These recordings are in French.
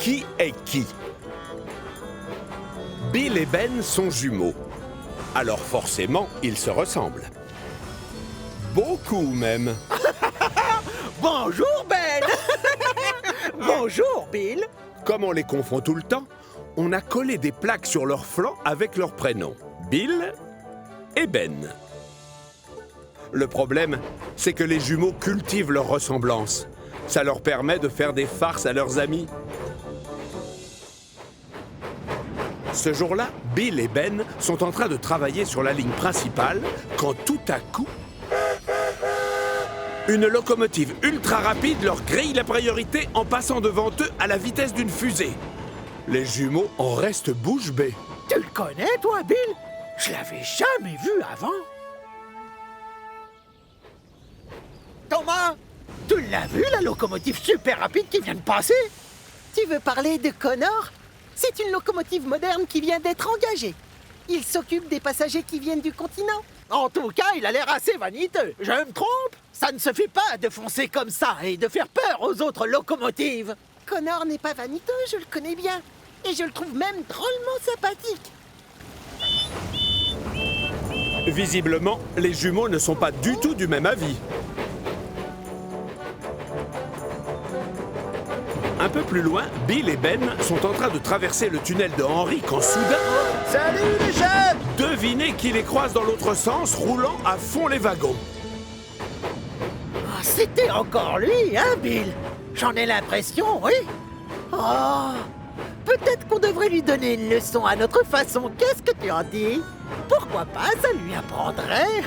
qui est qui. Bill et Ben sont jumeaux. Alors forcément, ils se ressemblent. Beaucoup même. Bonjour Ben. Bonjour Bill. Comme on les confond tout le temps, on a collé des plaques sur leurs flancs avec leurs prénoms. Bill et Ben. Le problème, c'est que les jumeaux cultivent leur ressemblance. Ça leur permet de faire des farces à leurs amis. Ce jour-là, Bill et Ben sont en train de travailler sur la ligne principale quand tout à coup, une locomotive ultra rapide leur grille la priorité en passant devant eux à la vitesse d'une fusée. Les jumeaux en restent bouche bée. Tu le connais, toi, Bill? Je l'avais jamais vu avant. Thomas, tu l'as vu, la locomotive super rapide qui vient de passer? Tu veux parler de Connor? C'est une locomotive moderne qui vient d'être engagée. Il s'occupe des passagers qui viennent du continent. En tout cas, il a l'air assez vaniteux. Je me trompe? Ça ne se fait pas de foncer comme ça et de faire peur aux autres locomotives. Connor n'est pas vaniteux, je le connais bien. Et je le trouve même drôlement sympathique. Visiblement, les jumeaux ne sont pas du tout du même avis. Un peu plus loin, Bill et Ben sont en train de traverser le tunnel de Henry quand soudain... Salut les jeunes! Devinez qui les croise dans l'autre sens, roulant à fond les wagons. Ah, c'était encore lui, hein, Bill? J'en ai l'impression, oui. Oh, peut-être qu'on devrait lui donner une leçon à notre façon. Qu'est-ce que tu en dis? Pourquoi pas, ça lui apprendrait.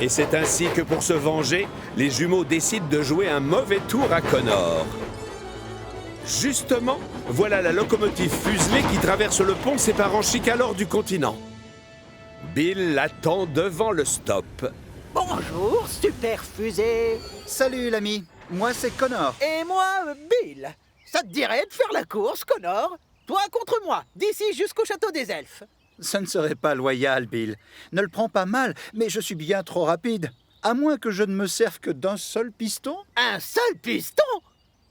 Et c'est ainsi que pour se venger, les jumeaux décident de jouer un mauvais tour à Connor. Justement, voilà la locomotive fuselée qui traverse le pont séparant Chicalor du continent. Bill l'attend devant le stop. Bonjour, super fusée. Salut l'ami, moi c'est Connor. Et moi, Bill. Ça te dirait de faire la course, Connor? Toi contre moi, d'ici jusqu'au château des elfes. Ce ne serait pas loyal, Bill. Ne le prends pas mal, mais je suis bien trop rapide. À moins que je ne me serve que d'un seul piston. Un seul piston?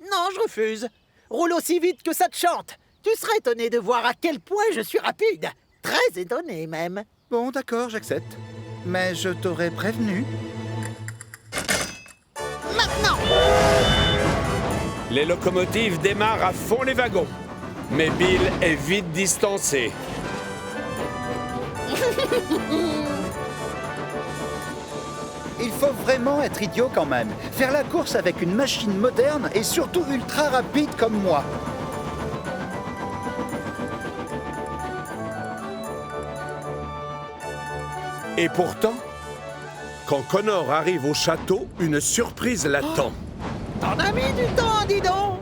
Non, je refuse. Roule aussi vite que ça te chante. Tu serais étonné de voir à quel point je suis rapide. Très étonné même. Bon, d'accord, j'accepte. Mais je t'aurais prévenu. Maintenant! Les locomotives démarrent à fond les wagons. Mais Bill est vite distancé. Il faut vraiment être idiot quand même. Faire la course avec une machine moderne et surtout ultra rapide comme moi. Et pourtant, quand Connor arrive au château, une surprise l'attend. T'en as mis du temps, dis donc!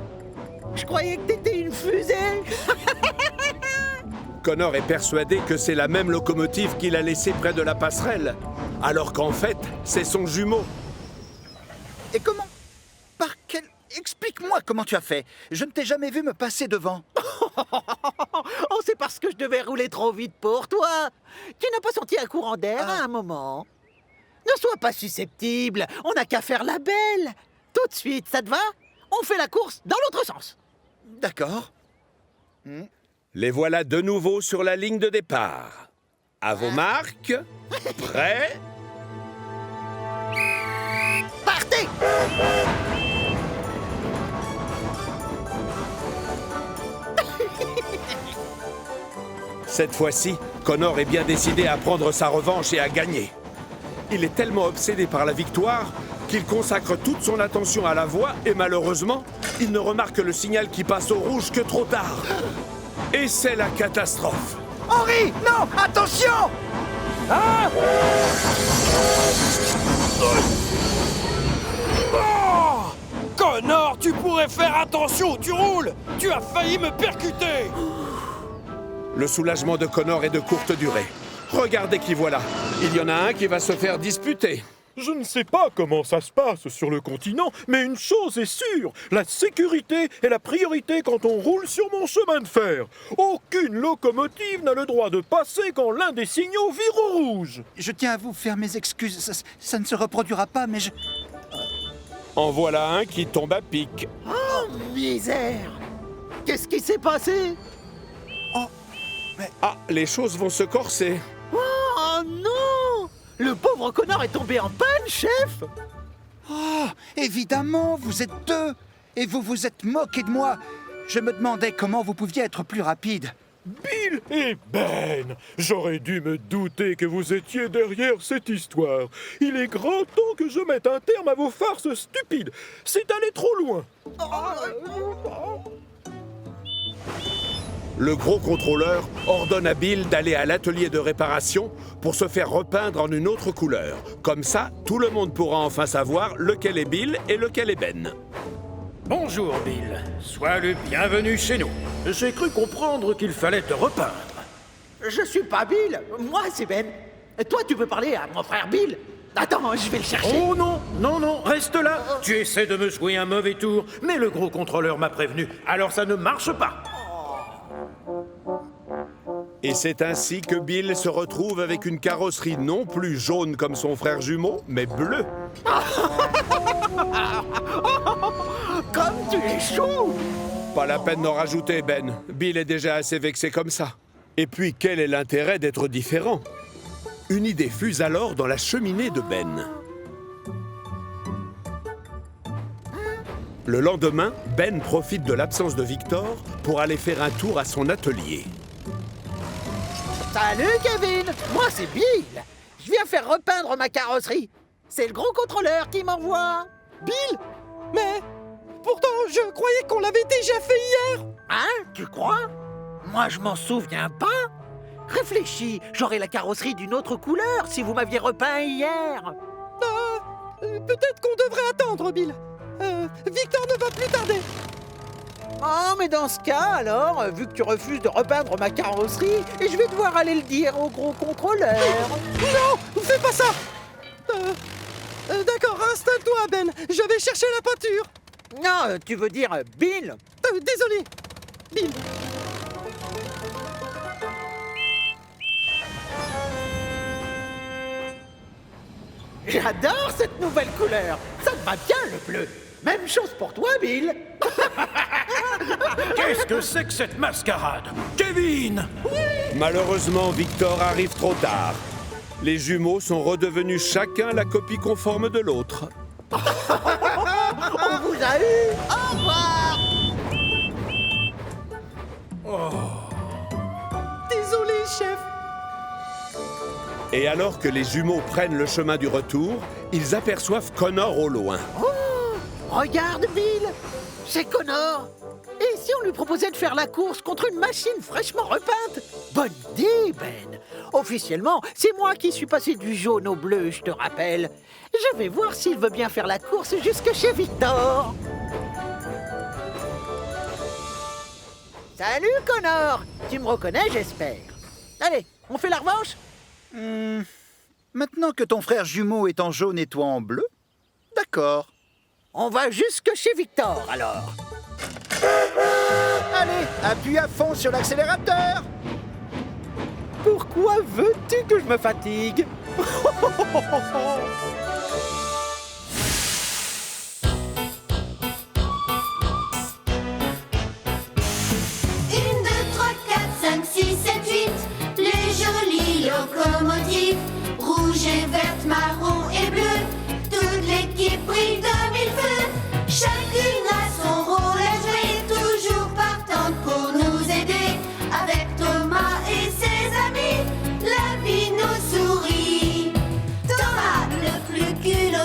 Je croyais que t'étais une fusée! Connor est persuadé que c'est la même locomotive qu'il a laissée près de la passerelle, alors qu'en fait, c'est son jumeau. Et comment? Par quel... Explique-moi comment tu as fait. Je ne t'ai jamais vu me passer devant. Oh, c'est parce que je devais rouler trop vite pour toi! Tu n'as pas senti un courant d'air à un moment? Ne sois pas susceptible, on n'a qu'à faire la belle! Tout de suite, ça te va? On fait la course dans l'autre sens! D'accord. Les voilà de nouveau sur la ligne de départ. À vos marques, prêts? Partez! Cette fois-ci, Connor est bien décidé à prendre sa revanche et à gagner. Il est tellement obsédé par la victoire qu'il consacre toute son attention à la voie et malheureusement, il ne remarque le signal qui passe au rouge que trop tard. Et c'est la catastrophe. Henri, non, attention! Ah! Oh! Connor, tu pourrais faire attention où tu roules! Tu as failli me percuter! Le soulagement de Connor est de courte durée. Regardez qui voilà. Il y en a un qui va se faire disputer. Je ne sais pas comment ça se passe sur le continent, mais une chose est sûre, la sécurité est la priorité quand on roule sur mon chemin de fer. Aucune locomotive n'a le droit de passer quand l'un des signaux vire au rouge. Je tiens à vous faire mes excuses. Ça ne se reproduira pas, mais je... En voilà un qui tombe à pic. Oh, Oh, misère! Qu'est-ce qui s'est passé? Ah, les choses vont se corser. Oh non! Le pauvre connard est tombé en panne, chef! Oh, évidemment, vous êtes deux. Et vous vous êtes moqué de moi. Je me demandais comment vous pouviez être plus rapide. Bill et Ben, j'aurais dû me douter que vous étiez derrière cette histoire. Il est grand temps que je mette un terme à vos farces stupides. C'est allé trop loin. Le gros contrôleur ordonne à Bill d'aller à l'atelier de réparation pour se faire repeindre en une autre couleur. Comme ça, tout le monde pourra enfin savoir lequel est Bill et lequel est Ben. Bonjour, Bill. Sois le bienvenu chez nous. J'ai cru comprendre qu'il fallait te repeindre. Je suis pas Bill, moi c'est Ben. Et toi, tu peux parler à mon frère Bill. Attends, je vais le chercher. Oh non, non, non, reste là. Tu essaies de me jouer un mauvais tour, mais le gros contrôleur m'a prévenu, alors ça ne marche pas. Et c'est ainsi que Bill se retrouve avec une carrosserie non plus jaune comme son frère jumeau, mais bleue. Comme tu es chaud! Pas la peine d'en rajouter, Ben. Bill est déjà assez vexé comme ça. Et puis, quel est l'intérêt d'être différent? Une idée fuse alors dans la cheminée de Ben. Le lendemain, Ben profite de l'absence de Victor pour aller faire un tour à son atelier. Salut, Kevin! Moi, c'est Bill! Je viens faire repeindre ma carrosserie. C'est le gros contrôleur qui m'envoie. Bill? Mais pourtant, je croyais qu'on l'avait déjà fait hier. Hein? Tu crois? Moi, je m'en souviens pas. Réfléchis, j'aurais la carrosserie d'une autre couleur si vous m'aviez repeint hier. Peut-être qu'on devrait attendre, Bill. Victor ne va plus tarder. Oh, mais dans ce cas, alors, vu que tu refuses de repeindre ma carrosserie, je vais devoir aller le dire au gros contrôleur. Non, fais pas ça. D'accord, installe-toi, Ben. Je vais chercher la peinture. Non, tu veux dire Bill? Désolé, Bill. J'adore cette nouvelle couleur. Ça te va bien, le bleu. Même chose pour toi, Bill. Qu'est-ce que c'est que cette mascarade? Kevin! Malheureusement, Victor arrive trop tard. Les jumeaux sont redevenus chacun la copie conforme de l'autre. On vous a eu. Au revoir. Désolé, chef. Et alors que les jumeaux prennent le chemin du retour, ils aperçoivent Connor au loin. Regarde, Bill. C'est Connor. Et si on lui proposait de faire la course contre une machine fraîchement repeinte? Bonne idée, Ben. Officiellement, c'est moi qui suis passé du jaune au bleu, je te rappelle. Je vais voir s'il veut bien faire la course jusque chez Victor. Salut, Connor. Tu me reconnais, j'espère. Allez, on fait la revanche? Maintenant que ton frère jumeau est en jaune et toi en bleu, d'accord. On va jusque chez Victor, alors. Allez, appuie à fond sur l'accélérateur. Pourquoi veux-tu que je me fatigue? Une, deux, trois, quatre, cinq, six, sept, huit. Les jolies locomotives, rouge et verte, marron et bleu. Toute l'équipe brille de mille feux. Chacune a son rôle à jouer, toujours partante pour nous aider. Avec Thomas et ses amis, la vie nous sourit. Thomas, le plus culotté,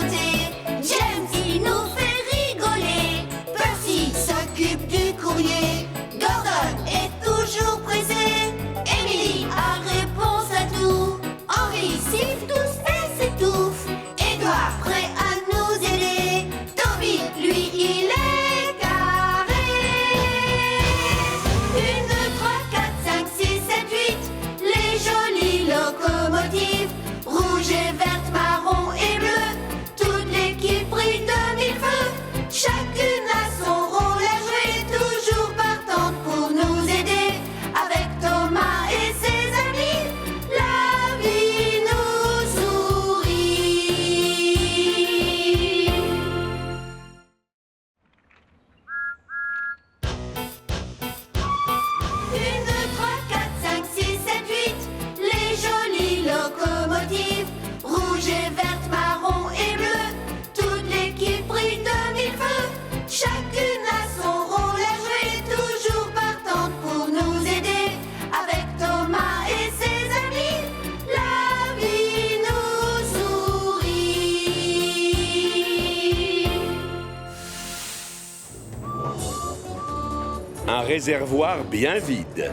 Un réservoir bien vide.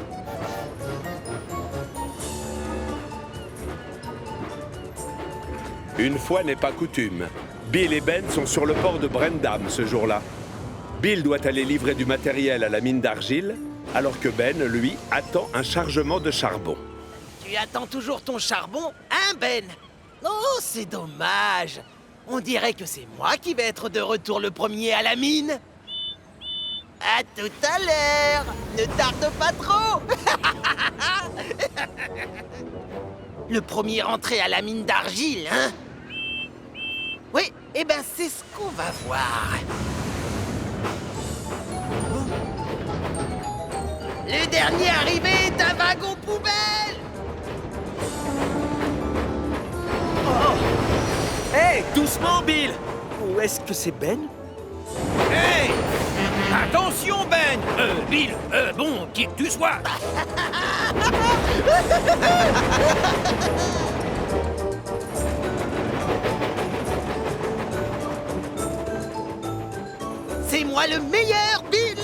Une fois n'est pas coutume, Bill et Ben sont sur le port de Brendam ce jour-là. Bill doit aller livrer du matériel à la mine d'argile, alors que Ben, lui, attend un chargement de charbon. Tu attends toujours ton charbon, hein, Ben? Oh, c'est dommage. On dirait que c'est moi qui vais être de retour le premier à la mine. À tout à l'heure. Ne tarde pas trop. Le premier rentré à la mine d'argile, hein? Oui, eh ben c'est ce qu'on va voir. Le dernier arrivé est un wagon poubelle. Hé, doucement, Bill! Ou est-ce que c'est Ben? Hey! Attention, Ben! Bill, bon, qui que tu sois! C'est moi le meilleur, Bill!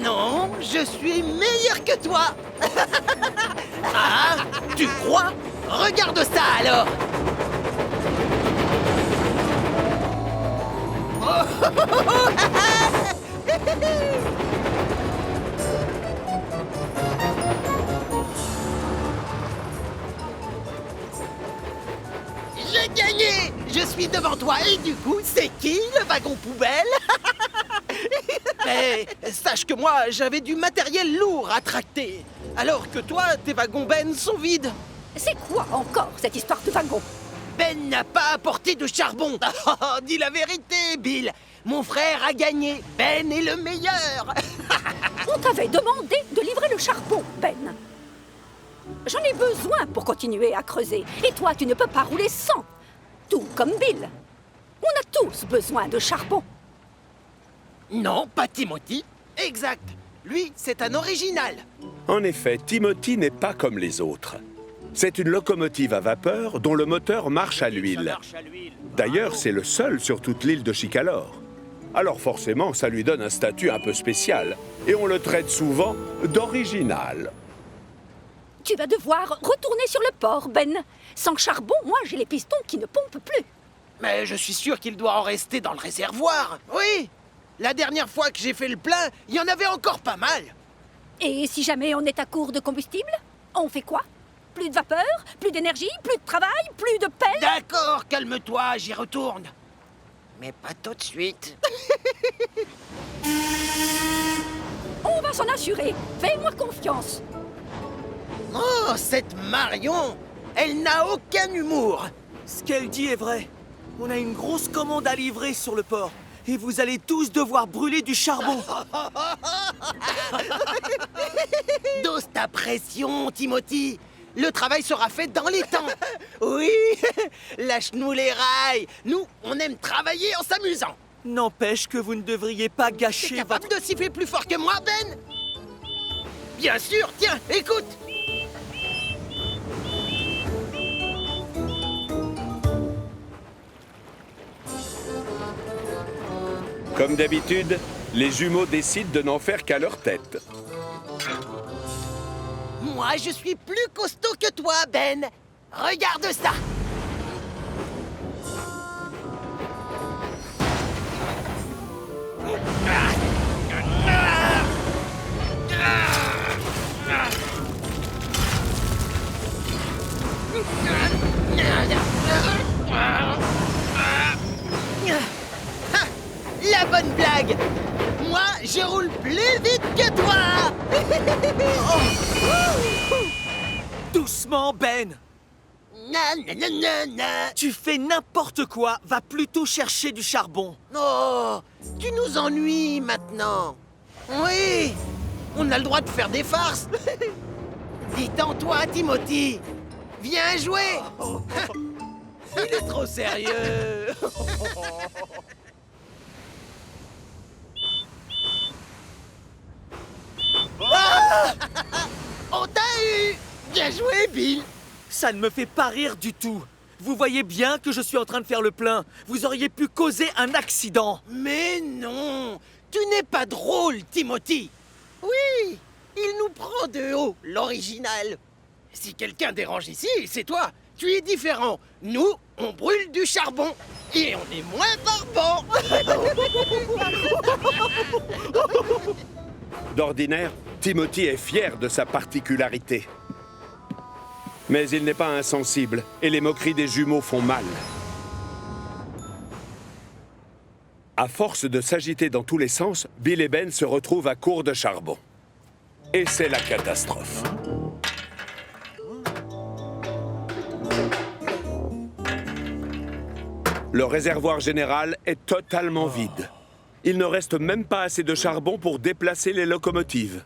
Non, je suis meilleur que toi! Ah, tu crois? Regarde ça alors! J'ai gagné! Je suis devant toi et du coup, c'est qui le wagon poubelle? Mais sache que moi, j'avais du matériel lourd à tracter, alors que toi, tes wagons Ben sont vides. C'est quoi encore cette histoire de wagon? Ben n'a pas apporté de charbon. Oh, dis la vérité, Bill. Mon frère a gagné. Ben est le meilleur. On t'avait demandé de livrer le charbon, Ben. J'en ai besoin pour continuer à creuser. Et toi, tu ne peux pas rouler sans. Tout comme Bill. On a tous besoin de charbon. Non, pas Timothy. Exact. Lui, c'est un original. En effet, Timothy n'est pas comme les autres. C'est une locomotive à vapeur dont le moteur marche à l'huile. D'ailleurs, c'est le seul sur toute l'île de Chicalor. Alors forcément, ça lui donne un statut un peu spécial. Et on le traite souvent d'original. Tu vas devoir retourner sur le port, Ben. Sans charbon, moi, j'ai les pistons qui ne pompent plus. Mais je suis sûr qu'il doit en rester dans le réservoir. Oui. La dernière fois que j'ai fait le plein, il y en avait encore pas mal. Et si jamais on est à court de combustible, on fait quoi? Plus de vapeur, plus d'énergie, plus de travail, plus de pelle? D'accord, calme-toi, j'y retourne. Mais pas tout de suite. On va s'en assurer. Fais-moi confiance. Oh, cette Marion! Elle n'a aucun humour. Ce qu'elle dit est vrai. On a une grosse commande à livrer sur le port. Et vous allez tous devoir brûler du charbon. Dose ta pression, Timothy. Le travail sera fait dans les temps. Oui, lâche-nous les rails. Nous, on aime travailler en s'amusant. N'empêche que vous ne devriez pas T'es gâcher capable votre... de siffler plus fort que moi, Ben? Bien sûr, tiens, écoute. Comme d'habitude, les jumeaux décident de n'en faire qu'à leur tête. Moi, je suis plus costaud que toi, Ben. Regarde ça. Ah, la bonne blague. Moi, je roule plus vite que toi. Doucement, Ben. Tu fais n'importe quoi. Va plutôt chercher du charbon. Oh, tu nous ennuies maintenant. Oui, on a le droit de faire des farces. Détends-toi, Timothy. Viens jouer. Il est trop sérieux. Ah, on t'a eu. Bien joué, Bill. Ça ne me fait pas rire du tout. Vous voyez bien que je suis en train de faire le plein. Vous auriez pu causer un accident. Mais non, tu n'es pas drôle, Timothy. Oui, il nous prend de haut, l'original. Si quelqu'un dérange ici, c'est toi. Tu es différent. Nous, on brûle du charbon. Et on est moins barbant. D'ordinaire, Timothy est fier de sa particularité. Mais il n'est pas insensible, et les moqueries des jumeaux font mal. À force de s'agiter dans tous les sens, Bill et Ben se retrouvent à court de charbon. Et c'est la catastrophe. Le réservoir général est totalement vide. Il ne reste même pas assez de charbon pour déplacer les locomotives.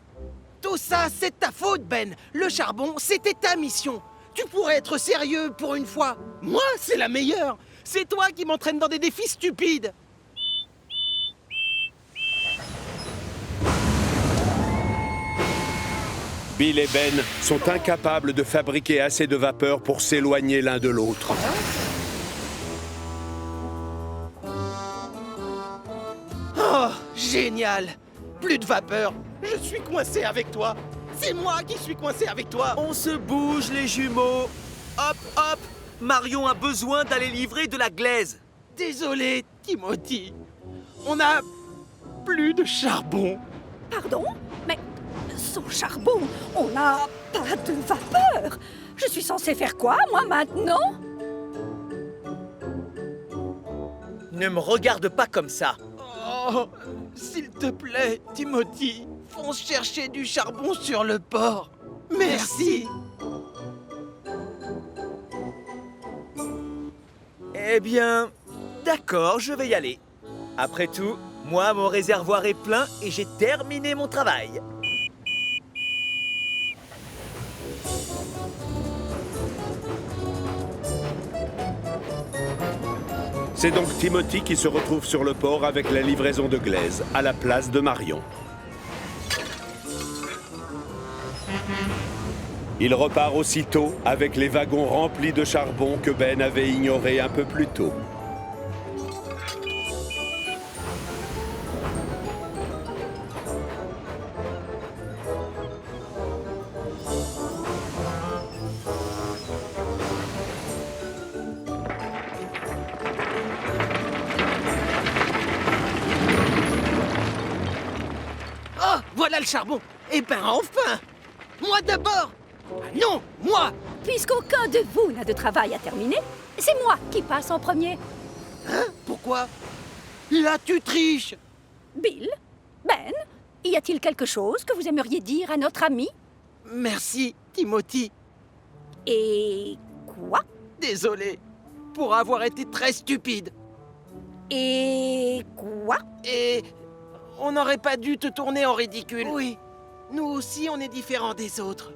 Tout ça, c'est ta faute, Ben. Le charbon, c'était ta mission. Tu pourrais être sérieux pour une fois. Moi, c'est la meilleure. C'est toi qui m'entraînes dans des défis stupides. Bill et Ben sont incapables de fabriquer assez de vapeur pour s'éloigner l'un de l'autre. Oh, génial. Plus de vapeur. Je suis coincé avec toi. C'est moi qui suis coincé avec toi. On se bouge, les jumeaux. Hop, hop. Marion a besoin d'aller livrer de la glaise. Désolé, Timothy. On a plus de charbon. Pardon? Mais sans charbon, on n'a pas de vapeur. Je suis censée faire quoi, moi, maintenant? Ne me regarde pas comme ça. Oh, s'il te plaît, Timothy, fonce chercher du charbon sur le port. Merci. Eh bien, d'accord, je vais y aller. Après tout, moi, mon réservoir est plein et j'ai terminé mon travail. C'est donc Timothy qui se retrouve sur le port avec la livraison de glaise, à la place de Marion. Il repart aussitôt avec les wagons remplis de charbon que Ben avait ignoré un peu plus tôt. Oh, voilà le charbon. Eh ben, enfin. Moi d'abord. Ah non, moi. Puisqu'aucun de vous n'a de travail à terminer, c'est moi qui passe en premier. Hein? Pourquoi? Là, tu triches. Bill, Ben, y a-t-il quelque chose que vous aimeriez dire à notre ami? Merci, Timothy. Et quoi? Désolé pour avoir été très stupide. Et quoi? Et on n'aurait pas dû te tourner en ridicule. Oui, nous aussi on est différents des autres.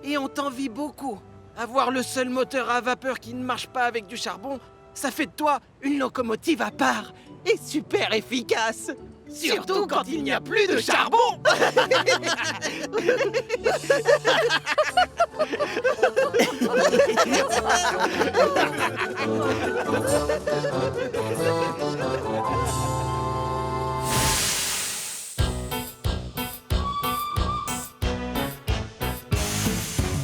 Et on t'envie beaucoup. Avoir le seul moteur à vapeur qui ne marche pas avec du charbon, ça fait de toi une locomotive à part et super efficace. Surtout quand il n'y a plus de charbon.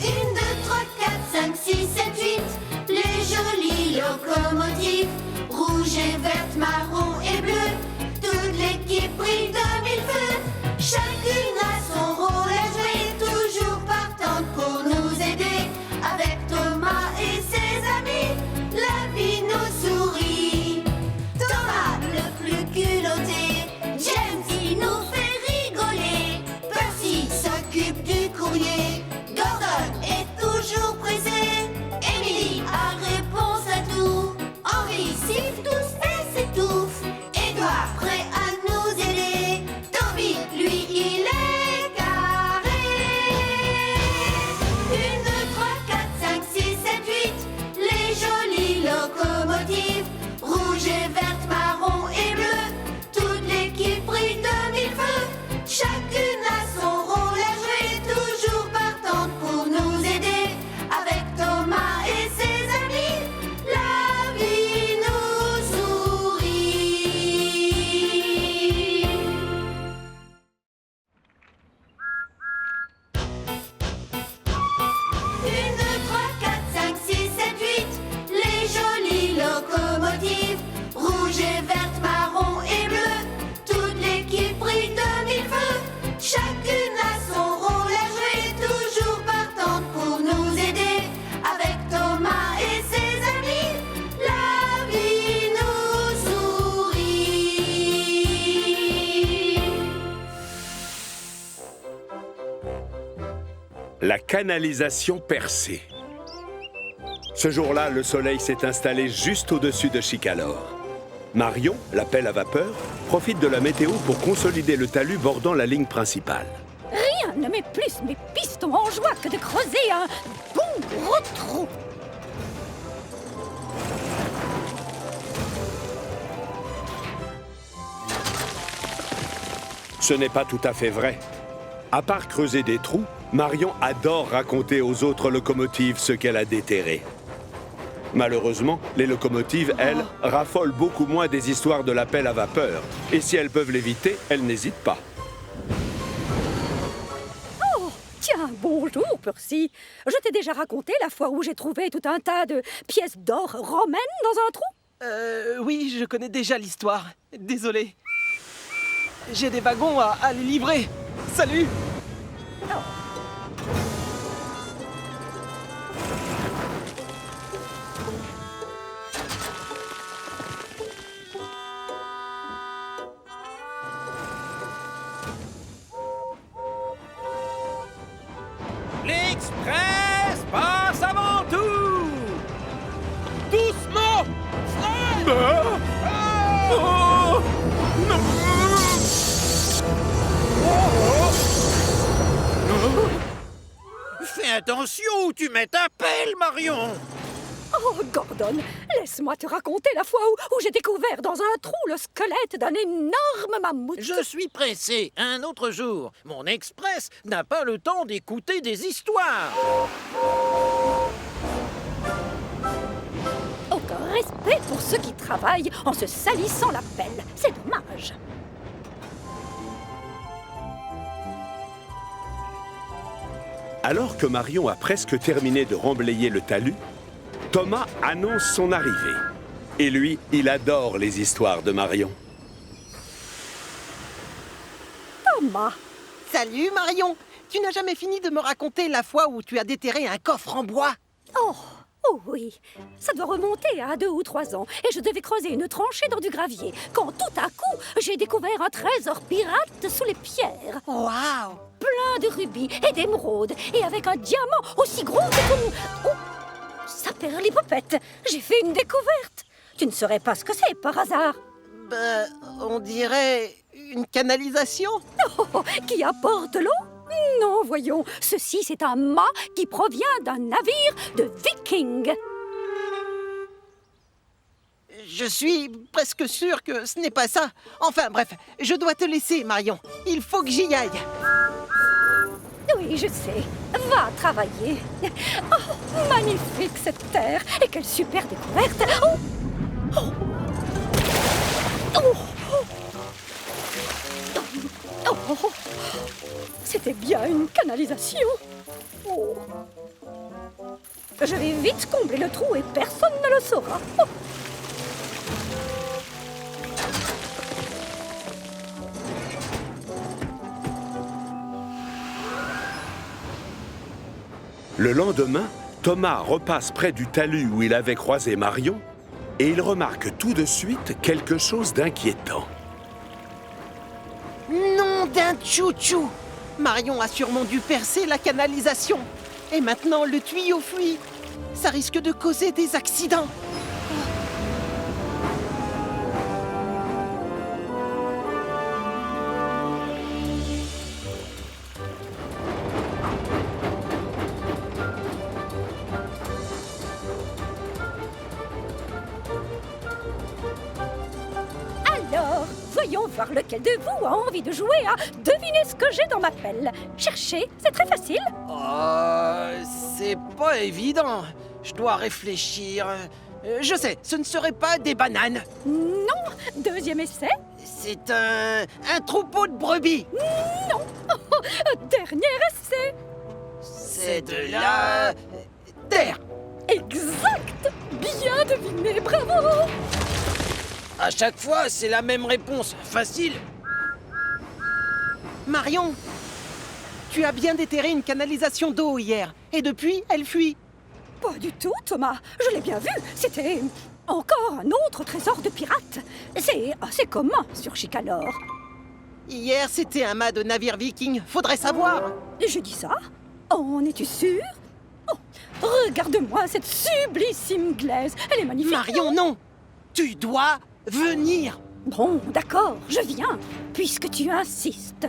Une, deux, trois, quatre, cinq, six, sept, huit. Les jolies locomotives, rouge et verte, marron et bleu. Toute l'équipe brille de mille feux. Chacune a son rôle à jouer, toujours partante pour nous aider. Avec Thomas et ses amis, la vie nous sourit. Dans La canalisation percée. Ce jour-là, le soleil s'est installé juste au-dessus de Chicalor. Marion, la pelle à vapeur, profite de la météo pour consolider le talus bordant la ligne principale. Rien ne met plus mes pistons en joie que de creuser un bon gros trou. Ce n'est pas tout à fait vrai. À part creuser des trous, Marion adore raconter aux autres locomotives ce qu'elle a déterré. Malheureusement, les locomotives, elles, raffolent beaucoup moins des histoires de la pelle à vapeur. Et si elles peuvent l'éviter, elles n'hésitent pas. Oh, tiens, bonjour, Percy. Je t'ai déjà raconté la fois où j'ai trouvé tout un tas de pièces d'or romaines dans un trou? Oui, je connais déjà l'histoire. Désolé. J'ai des wagons à les livrer. Salut! L'Express passe avant tout! Doucement! Fred! Oh, non. Fais attention où tu mets ta pelle, Marion! Oh, Gordon, laisse-moi te raconter la fois où j'ai découvert dans un trou le squelette d'un énorme mammouth. Je suis pressé, un autre jour. Mon express n'a pas le temps d'écouter des histoires. Aucun respect pour ceux qui travaillent en se salissant la pelle. C'est dommage. Alors que Marion a presque terminé de remblayer le talus, Thomas annonce son arrivée. Et lui, il adore les histoires de Marion. Thomas, Salut Marion. Tu n'as jamais fini de me raconter la fois où tu as déterré un coffre en bois? oh oui, ça doit remonter à 2 ou 3 ans. Et je devais creuser une tranchée dans du gravier, quand tout à coup, j'ai découvert un trésor pirate sous les pierres. Waouh! Plein de rubis et d'émeraudes, et avec un diamant aussi gros que ton... Oh, ça perlipopette, j'ai fait une découverte. Tu ne saurais pas ce que c'est, par hasard? Ben, on dirait une canalisation. Oh, qui apporte l'eau? Non, voyons, ceci c'est un mât qui provient d'un navire de vikings. Je suis presque sûr que ce n'est pas ça. Enfin bref, je dois te laisser, Marion. Il faut que j'y aille. Oui, je sais. Va travailler. Oh, magnifique cette terre. Et quelle super découverte. Oh. Oh. Oh. Oh. Oh. C'était bien une canalisation. Oh. Je vais vite combler le trou et personne ne le saura. Oh. Le lendemain, Thomas repasse près du talus où il avait croisé Marion et il remarque tout de suite quelque chose d'inquiétant. Nom d'un tchou-tchou! Marion a sûrement dû percer la canalisation. Et maintenant, le tuyau fuit. Ça risque de causer des accidents. Alors, voyons voir lequel de vous a envie de jouer à deviner ce que j'ai dans ma pelle. Cherchez, c'est très facile. C'est pas évident. Je dois réfléchir. Je sais, ce ne serait pas des bananes. Non, deuxième essai. C'est un troupeau de brebis. Non, dernier essai. C'est de la terre. Exact. Bien deviné, bravo. À chaque fois, c'est la même réponse. Facile. Marion, tu as bien déterré une canalisation d'eau hier. Et depuis, elle fuit. Pas du tout, Thomas. Je l'ai bien vu. C'était encore un autre trésor de pirate. C'est assez commun sur Chicalor. Hier, c'était un mât de navire viking. Faudrait savoir. Je dis ça. Oh, en es-tu sûr? Oh, regarde-moi cette sublissime glaise. Elle est magnifique. Marion, non! Tu dois venir! Bon, d'accord, je viens, puisque tu insistes.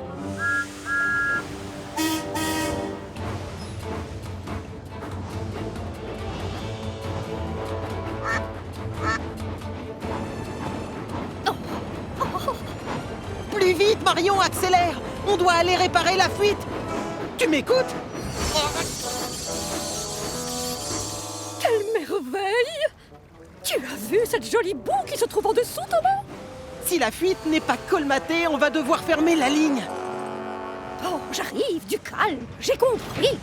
Plus vite, Marion, accélère! On doit aller réparer la fuite! Tu m'écoutes? Quelle merveille! Tu as vu cette jolie boue qui se trouve en dessous, Thomas? Si la fuite n'est pas colmatée, on va devoir fermer la ligne. Oh, j'arrive, du calme, j'ai compris.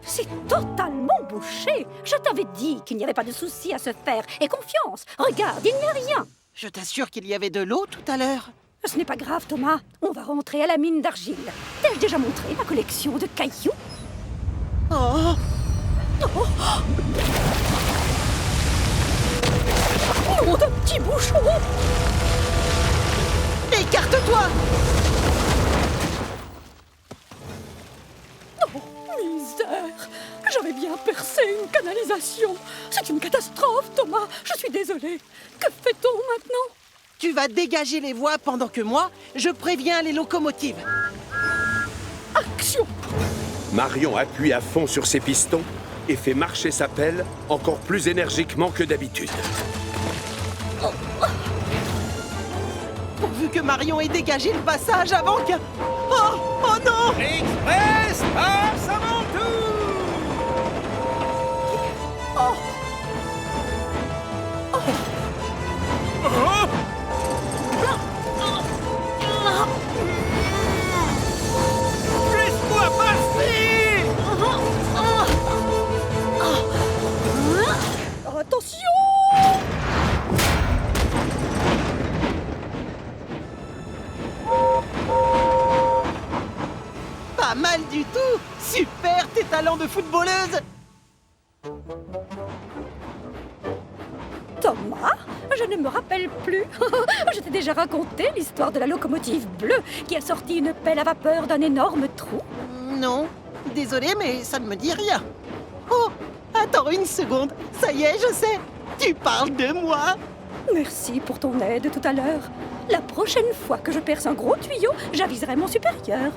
C'est totalement bouché. Je t'avais dit qu'il n'y avait pas de souci à se faire. Et confiance, regarde, il n'y a rien. Je t'assure qu'il y avait de l'eau tout à l'heure. Ce n'est pas grave, Thomas. On va rentrer à la mine d'argile. T'ai-je déjà montré ma collection de cailloux? Oh! Oh, nom de petit bouchon! Écarte-toi! Oh, misère! J'avais bien percé une canalisation. C'est une catastrophe, Thomas. Je suis désolée. Que fait-on maintenant? Tu vas dégager les voies pendant que moi, je préviens les locomotives. Action! Marion appuie à fond sur ses pistons et fait marcher sa pelle encore plus énergiquement que d'habitude. Pourvu que Marion ait dégagé le passage avant que... Oh! Oh non! Express passe avant tout! Laisse-moi passer! Attention! Pas mal du tout! Super tes talents de footballeuse! Thomas, je ne me rappelle plus. Je t'ai déjà raconté l'histoire de la locomotive bleue qui a sorti une pelle à vapeur d'un énorme trou. Non, désolé, mais ça ne me dit rien. Oh, attends une seconde. Ça y est, je sais. Tu parles de moi. Merci pour ton aide tout à l'heure. La prochaine fois que je perce un gros tuyau, j'aviserai mon supérieur.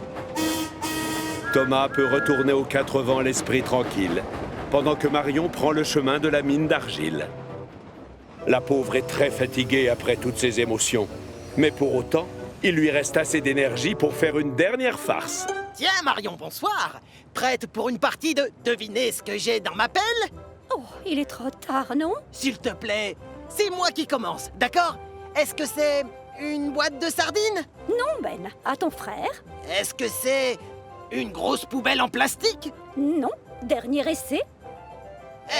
Thomas peut retourner aux quatre vents l'esprit tranquille, pendant que Marion prend le chemin de la mine d'argile. La pauvre est très fatiguée après toutes ces émotions. Mais pour autant, il lui reste assez d'énergie pour faire une dernière farce. Tiens, Marion, bonsoir. Prête pour une partie de deviner ce que j'ai dans ma pelle? Oh, il est trop tard, non? S'il te plaît, c'est moi qui commence, d'accord? Est-ce que c'est une boîte de sardines? Non, Ben. À ton frère? Est-ce que c'est une grosse poubelle en plastique? Non. Dernier essai?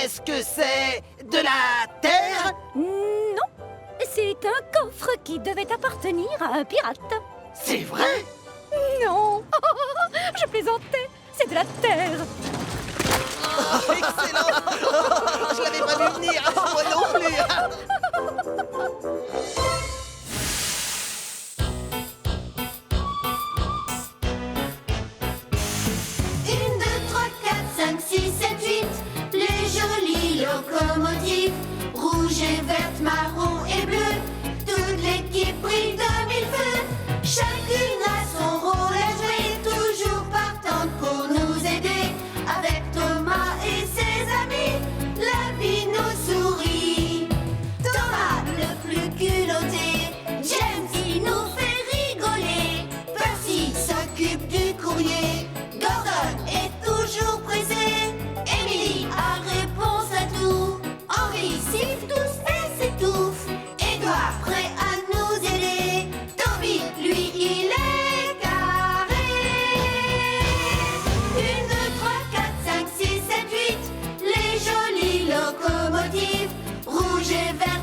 Est-ce que c'est de la terre? Non. C'est un coffre qui devait appartenir à un pirate. C'est vrai? Non. Je plaisantais. C'est de la terre. Excellent! Je l'avais pas vu venir, moi non plus! Une, deux, trois, quatre, cinq, six, sept, huit. Les jolies locomotives, rouge et verte, marron et bleu. Toute l'équipe brille de mille feux. Chacune a son rôle à jouer, toujours partante pour nous aider. Avec Thomas et ses amis, la vie nous sourit. Thomas le plus culotté, James qui nous fait rigoler. Percy s'occupe du courrier, Gordon est toujours pressé. Emily a réponse à tout, Henri siffle tous et s'étouffe. Edouard prêt à nous aider, Toby lui il est carré. 1, 2, 3, 4, 5, 6, 7, 8. Les jolies locomotives, rouge et vert.